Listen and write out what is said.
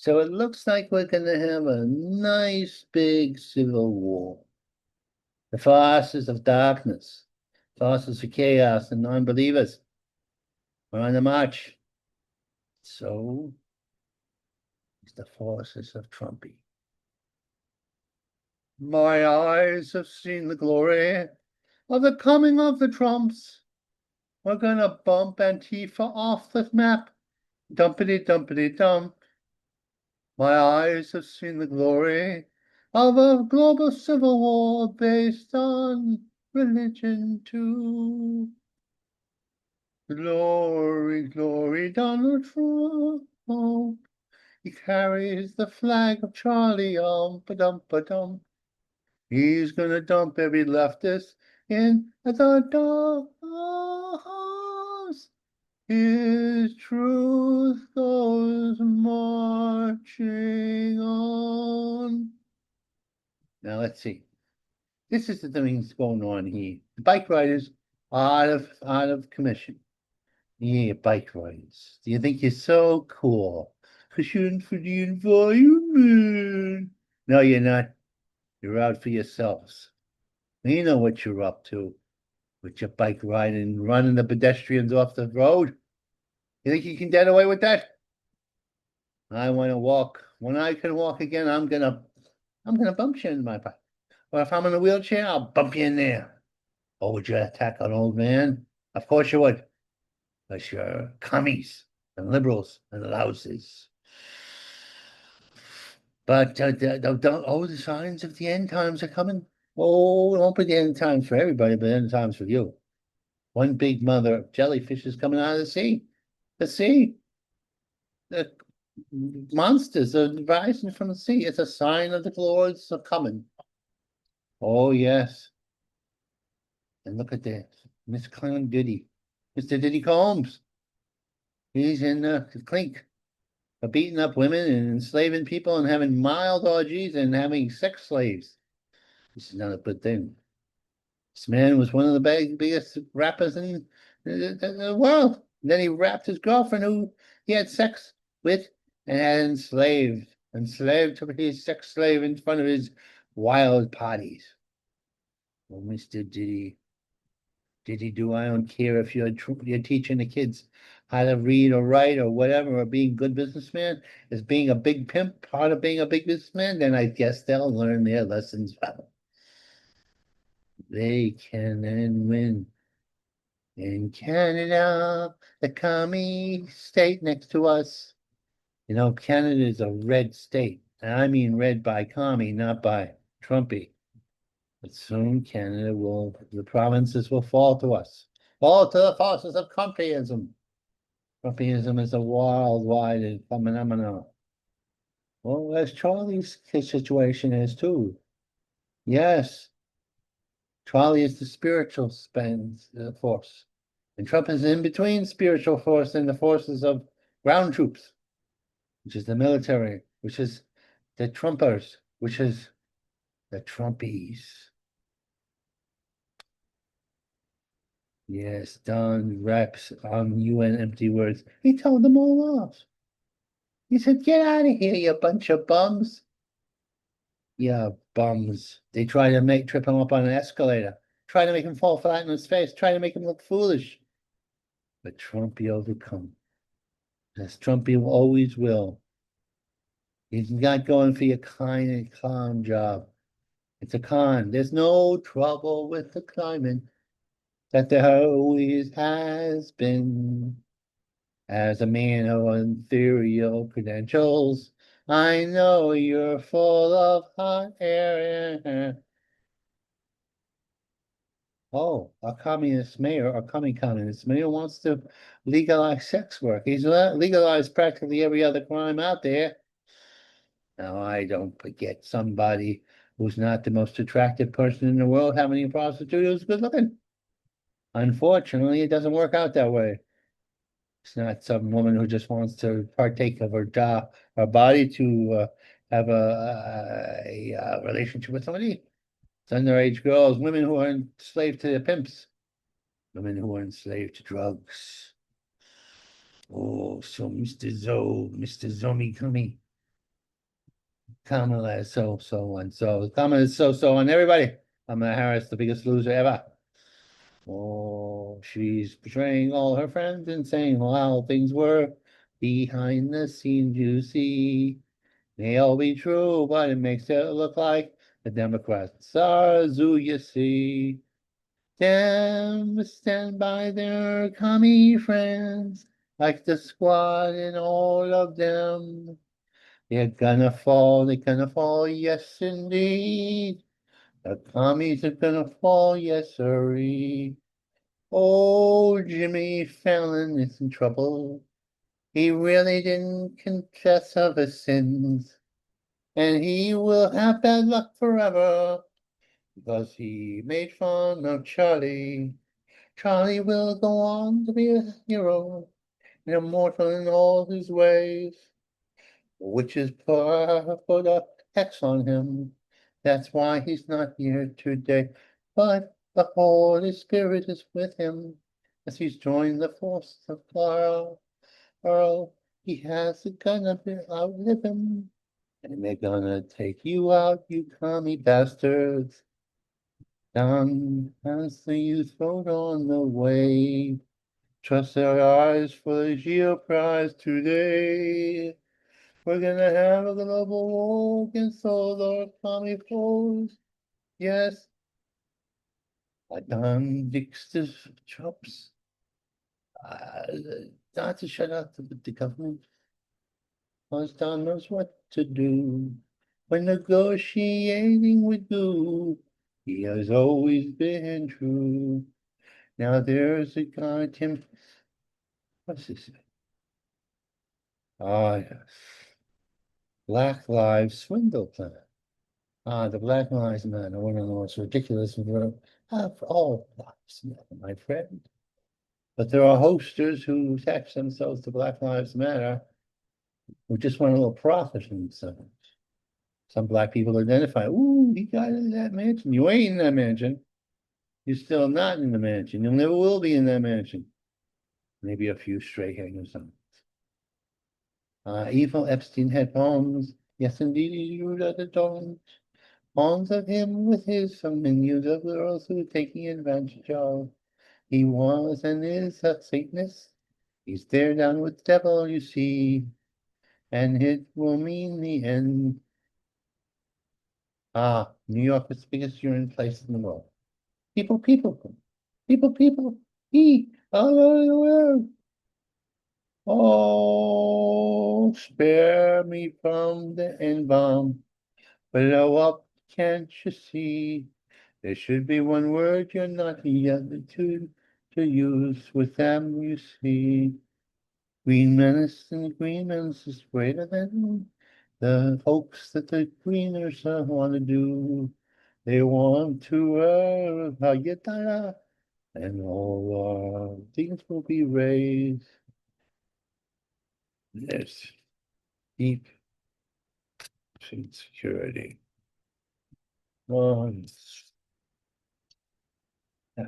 So it looks like we're going to have a nice big civil war. The forces of darkness, forces of chaos and non-believers are on the march. So is the forces of Trumpy. My eyes have seen the glory of the coming of the Trumps. We're gonna bump Antifa off the map. Dumpity dumpity dump. My eyes have seen the glory of a global civil war based on religion too. Glory, glory, Donald Trump. He carries the flag of Charlie, ba-dum. He's gonna dump every leftist in the doghouse. His truth goes marching on. Now let's see. This is the things going on here. The bike riders are out of commission. Yeah, bike riders. Do you think you're so cool? 'Cause you're in for the environment. No, you're not. You're out for yourselves. You know what you're up to with your bike riding, running the pedestrians off the road. You think you can get away with that? I want to walk. When I can walk again, I'm gonna bump you in my bike. Or if I'm in a wheelchair, I'll bump you in there. Or would you attack an old man? Of course you would. Because you're commies and liberals and louses. But the signs of the end times are coming. Oh, it won't be the end times for everybody, but the end times for you. One big mother of jellyfish is coming out of the sea. The sea. The monsters are rising from the sea. It's a sign of the Lord's coming. Oh, yes. And look at that. Miss Clown Diddy. Mr. Diddy Combs. He's in the clink. Beating up women and enslaving people and having mild orgies and having sex slaves. This is not a good thing. This man was one of the biggest rappers in the world. And then he rapped his girlfriend who he had sex with and had enslaved to be his sex slave in front of his wild parties. Well, Mr. Diddy do, I don't care if you're teaching the kids how to read or write or whatever, or being a good businessman, is being a big pimp part of being a big businessman, then I guess they'll learn their lessons well. They can and win. In Canada, the commie state next to us. You know, Canada is a red state. And I mean red by commie, not by Trumpy. But soon the provinces will fall to us. Fall to the forces of Trumpyism. Trumpyism is a worldwide phenomenon. Well, as Charlie's situation is too. Yes, Charlie is the spiritual force. And Trump is in between spiritual force and the forces of ground troops, which is the military, which is the Trumpers, which is the Trumpies. Yes, Don raps on UN empty words. He told them all off. He said, "Get out of here, you bunch of bums." Yeah, bums. They try to trip him up on an escalator, try to make him fall flat on his face, try to make him look foolish. But Trumpy overcome. As Trumpy always will. He's not going for your kind and calm job. It's a con. There's no trouble with the climate that there always has been. As a man of ethereal credentials, I know you're full of hot air. Oh, a communist mayor, a coming communist mayor wants to legalize sex work. He's legalized practically every other crime out there. Now, I don't forget somebody who's not the most attractive person in the world having a prostitute who's good looking. Unfortunately, it doesn't work out that way. It's not some woman who just wants to partake of her body to have a relationship with somebody. It's underage girls, women who are enslaved to their pimps, women who are enslaved to drugs. Oh, so Mr. Zomi Gummy, Kamala is so and so. Kamala is so on everybody. Kamala Harris, the biggest loser ever. Oh, she's betraying all her friends and saying how things were behind the scenes. You see, may all be true, but it makes it look like the Democrats are zoo. You see, them stand by their commie friends, like the squad and all of them. They're gonna fall, yes indeed. The commies are gonna fall, yes sirree. Oh, Jimmy Fallon is in trouble. He really didn't confess of his sins, and he will have bad luck forever because he made fun of Charlie. Charlie will go on to be a hero and immortal in all his ways. Witches put a hex on him. That's why he's not here today. But the Holy Spirit is with him as he's joined the force of Carl. Earl, he has gonna outlive him. And they're gonna take you out, you commie bastards. Down as the youth vote on the way. Trust their eyes for the Geo Prize today. We're gonna have a global war against all our commie foes. Yes, I done Dixter's chops. Uh, not to shut out the government. Cause Don knows what to do. When negotiating with you, he has always been true. Now there's a guy, Tim. What's this? Ah, yes. Black Lives Swindle Plan. The Black Lives Matter, one of the most ridiculous of all lives matter, my friend. But there are hosters who attach themselves to Black Lives Matter who just want a little profit from themselves. Some black people identify, ooh, he got in that mansion. You ain't in that mansion. You're still not in the mansion. You never will be in that mansion. Maybe a few stray hangers on. Evil Epstein had poems. Yes, indeed, he drew at the dawn. Poems of him with his some minions of girls who taking advantage of. He was and is a Satanist. He's there down with the devil, you see, and it will mean the end. New York is the biggest urine place in the world. People, he all over the world. Oh, spare me from the N-bomb. Blow up, can't you see? There should be one word you're not the other two to use with them, you see. Green menace and green menace is greater than the hoax that the greeners want to do. They want to how you die, and all things will be raised. Yes, deep security. Oh, yeah.